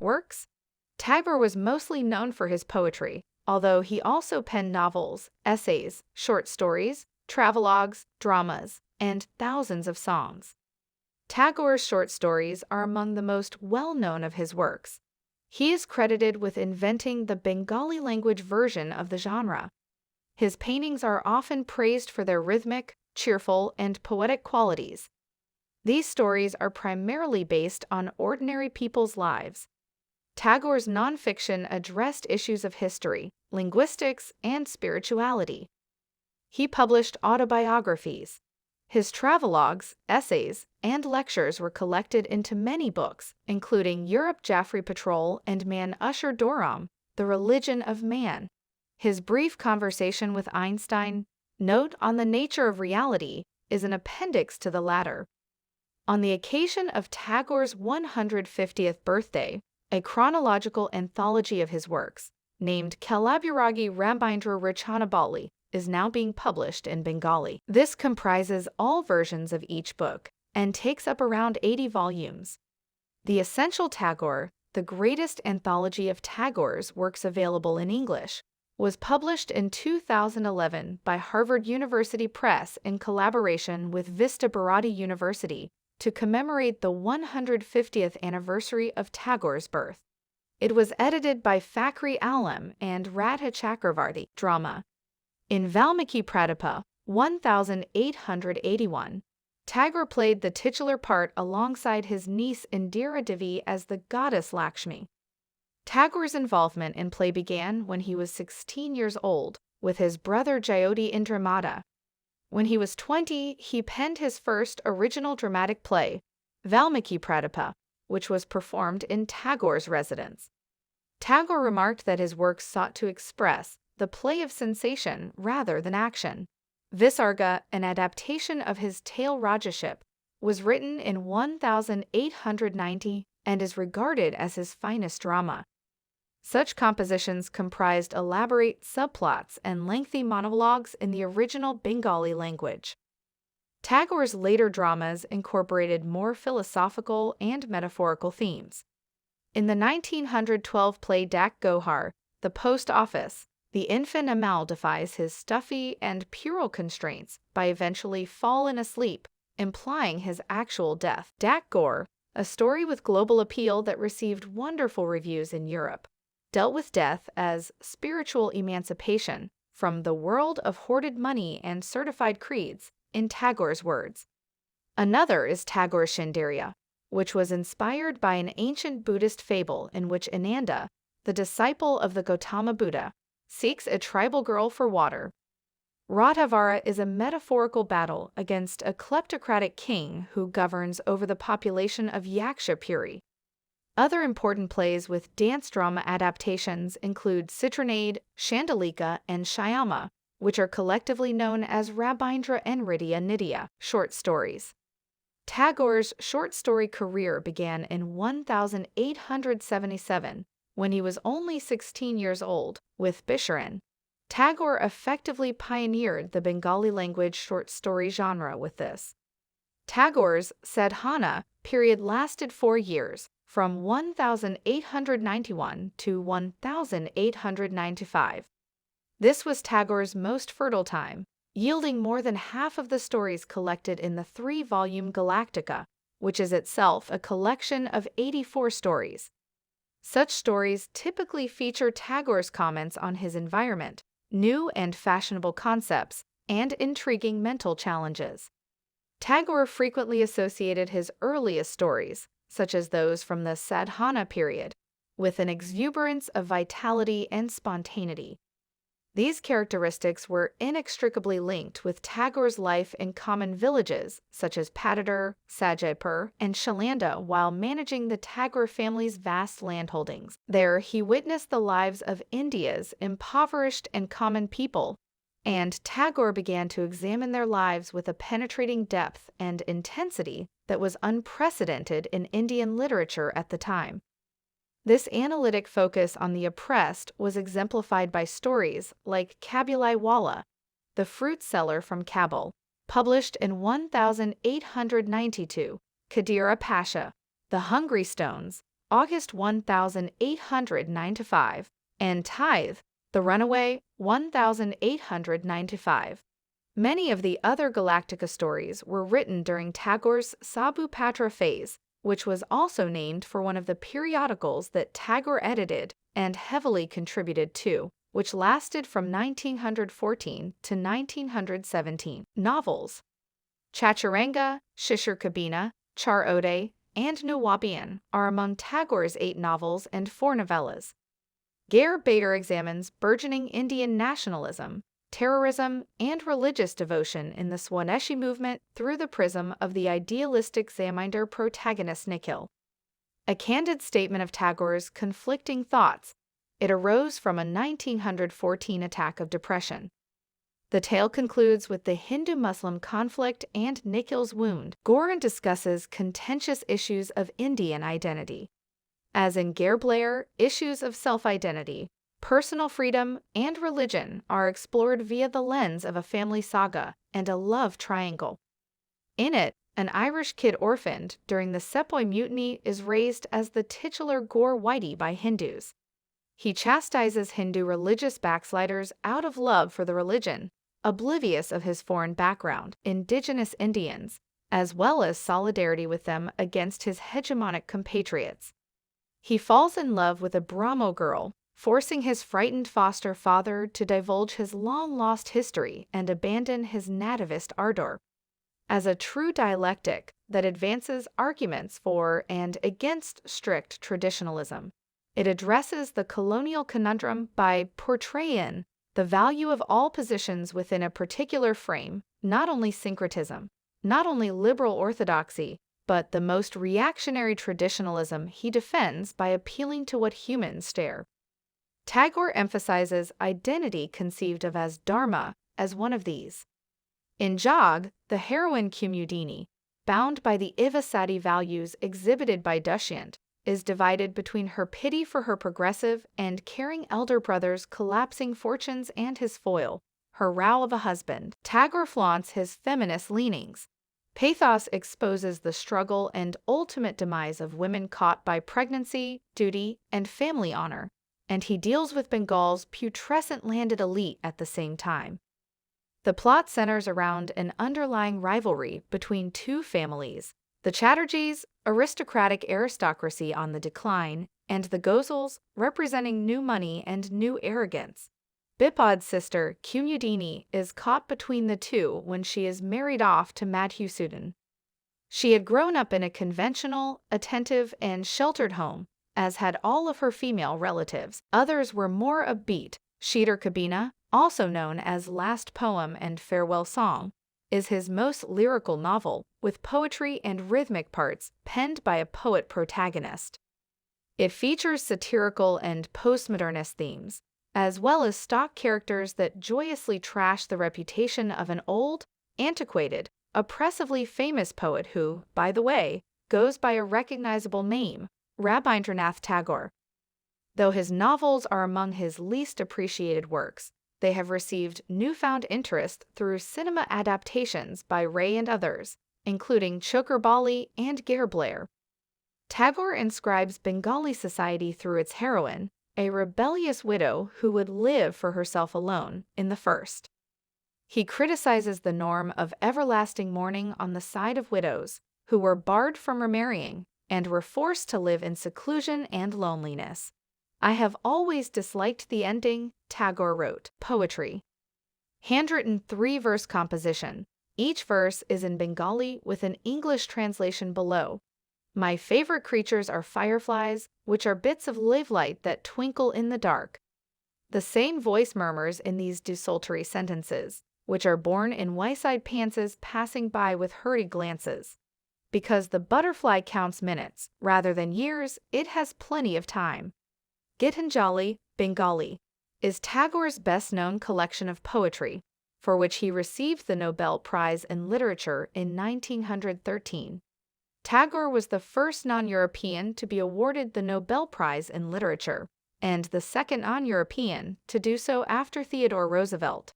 Works? Tagore was mostly known for his poetry, although he also penned novels, essays, short stories, travelogues, dramas, and thousands of songs. Tagore's short stories are among the most well-known of his works. He is credited with inventing the Bengali language version of the genre. His paintings are often praised for their rhythmic, cheerful, and poetic qualities. These stories are primarily based on ordinary people's lives. Tagore's nonfiction addressed issues of history, linguistics, and spirituality. He published autobiographies. His travelogues, essays, and lectures were collected into many books, including Europe Jaffrey Patrol and Man Usher Doram, The Religion of Man. His brief conversation with Einstein, Note on the Nature of Reality, is an appendix to the latter. On the occasion of Tagore's 150th birthday, a chronological anthology of his works, named Kalaburagi Rabindra Rachanabali, is now being published in Bengali. This comprises all versions of each book and takes up around 80 volumes. The Essential Tagore, the greatest anthology of Tagore's works available in English, was published in 2011 by Harvard University Press in collaboration with Vista Bharati University to commemorate the 150th anniversary of Tagore's birth. It was edited by Fakhri Alam and Radha Chakravarti. Drama. In Valmiki Pratipha, 1881, Tagore played the titular part alongside his niece Indira Devi as the goddess Lakshmi. Tagore's involvement in play began when he was 16 years old, with his brother Jyoti Indramata. When he was 20, he penned his first original dramatic play, Valmiki Pratipha, which was performed in Tagore's residence. Tagore remarked that his works sought to express the play of sensation rather than action. Visarga, an adaptation of his tale Rajaship, was written in 1890 and is regarded as his finest drama. Such compositions comprised elaborate subplots and lengthy monologues in the original Bengali language. Tagore's later dramas incorporated more philosophical and metaphorical themes. In the 1912 play Dak Gohar, The Post Office, the infant Amal defies his stuffy and puerile constraints by eventually falling asleep, implying his actual death. Dak Gore, a story with global appeal that received wonderful reviews in Europe, dealt with death as spiritual emancipation from the world of hoarded money and certified creeds, in Tagore's words. Another is Tagore's Shindarya, which was inspired by an ancient Buddhist fable in which Ananda, the disciple of the Gautama Buddha, seeks a tribal girl for water. Radhavara is a metaphorical battle against a kleptocratic king who governs over the population of Yakshapuri. Other important plays with dance drama adaptations include Citronade, Chandalika, and Shyama, which are collectively known as Rabindra Nritya Nitya short stories. Tagore's short story career began in 1877, when he was only 16 years old, with Bisharan. Tagore effectively pioneered the Bengali language short story genre with this. Tagore's Sadhana period lasted 4 years, from 1891 to 1895. This was Tagore's most fertile time, yielding more than half of the stories collected in the 3-volume Galactica, which is itself a collection of 84 stories. Such stories typically feature Tagore's comments on his environment, new and fashionable concepts, and intriguing mental challenges. Tagore frequently associated his earliest stories, such as those from the Sadhana period, with an exuberance of vitality and spontaneity. These characteristics were inextricably linked with Tagore's life in common villages such as Patadar, Sajjaipur, and Shalanda while managing the Tagore family's vast landholdings. There, he witnessed the lives of India's impoverished and common people, and Tagore began to examine their lives with a penetrating depth and intensity that was unprecedented in Indian literature at the time. This analytic focus on the oppressed was exemplified by stories like Kabulai Wala, the fruit seller from Kabul, published in 1892, Kadira Pasha, The Hungry Stones, August 1895, and Tithe, The Runaway, 1895. Many of the other Galactica stories were written during Tagore's Sabupatra phase, which was also named for one of the periodicals that Tagore edited and heavily contributed to, which lasted from 1914 to 1917. Novels. Chacharanga, Shishir Kabina, Char Ode, and Nawabian are among Tagore's 8 novels and 4 novellas. Gare Bader examines burgeoning Indian nationalism, terrorism, and religious devotion in the Swadeshi movement through the prism of the idealistic Zaminder protagonist Nikhil. A candid statement of Tagore's conflicting thoughts. It arose from a 1914 attack of depression. The tale concludes with the Hindu-Muslim conflict and Nikhil's wound. Goran discusses contentious issues of Indian identity. As in Gare Blair, issues of self-identity, personal freedom, and religion are explored via the lens of a family saga and a love triangle. In it, an Irish kid orphaned during the Sepoy Mutiny is raised as the titular Gore Whitey by Hindus. He chastises Hindu religious backsliders out of love for the religion, oblivious of his foreign background, indigenous Indians, as well as solidarity with them against his hegemonic compatriots. He falls in love with a Brahmo girl, forcing his frightened foster father to divulge his long-lost history and abandon his nativist ardor. As a true dialectic that advances arguments for and against strict traditionalism, it addresses the colonial conundrum by portraying the value of all positions within a particular frame, not only syncretism, not only liberal orthodoxy, but the most reactionary traditionalism he defends by appealing to what humans stare. Tagore emphasizes identity conceived of as dharma as one of these. In Jog, the heroine Kumudini, bound by the Ivasati values exhibited by Dushyant, is divided between her pity for her progressive and caring elder brother's collapsing fortunes and his foil, her row of a husband. Tagore flaunts his feminist leanings. Pathos exposes the struggle and ultimate demise of women caught by pregnancy, duty, and family honor, and he deals with Bengal's putrescent landed elite at the same time. The plot centers around an underlying rivalry between two families, the Chatterjees, aristocratic aristocracy on the decline, and the Ghozals, representing new money and new arrogance. Bipad's sister, Kumudini, is caught between the two when she is married off to Madhusudan. She had grown up in a conventional, attentive, and sheltered home, as had all of her female relatives. Others were more upbeat. Shishir Kabina, also known as Last Poem and Farewell Song, is his most lyrical novel, with poetry and rhythmic parts penned by a poet protagonist. It features satirical and postmodernist themes, as well as stock characters that joyously trash the reputation of an old, antiquated, oppressively famous poet who, by the way, goes by a recognizable name, Rabindranath Tagore. Though his novels are among his least appreciated works, they have received newfound interest through cinema adaptations by Ray and others, including Thakurbari and Gare Blair. Tagore inscribes Bengali society through its heroine, a rebellious widow who would live for herself alone, in the first. He criticizes the norm of everlasting mourning on the side of widows, who were barred from remarrying and were forced to live in seclusion and loneliness. I have always disliked the ending, Tagore wrote. Poetry. Handwritten 3-verse composition. Each verse is in Bengali with an English translation below. My favorite creatures are fireflies, which are bits of live light that twinkle in the dark. The same voice murmurs in these desultory sentences, which are born in Wayside Pants's passing by with hurried glances. Because the butterfly counts minutes, rather than years, it has plenty of time. Gitanjali, Bengali, is Tagore's best-known collection of poetry, for which he received the Nobel Prize in Literature in 1913. Tagore was the first non-European to be awarded the Nobel Prize in Literature, and the second non-European to do so after Theodore Roosevelt.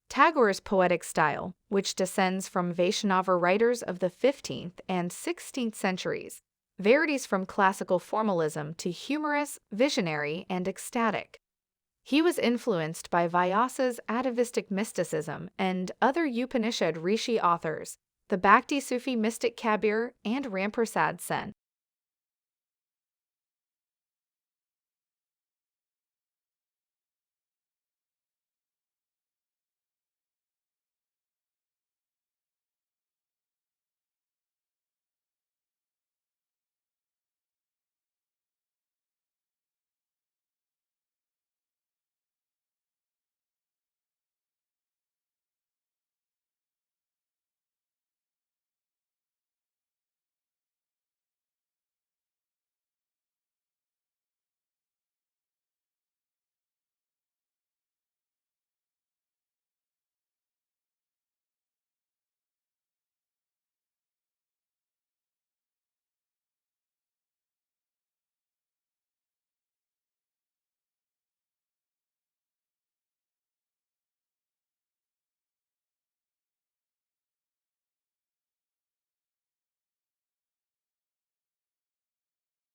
Tagore's poetic style, which descends from Vaishnava writers of the 15th and 16th centuries, varies from classical formalism to humorous, visionary, and ecstatic. He was influenced by Vyasa's atavistic mysticism and other Upanishad Rishi authors, the Bhakti Sufi mystic Kabir and Ramprasad Sen.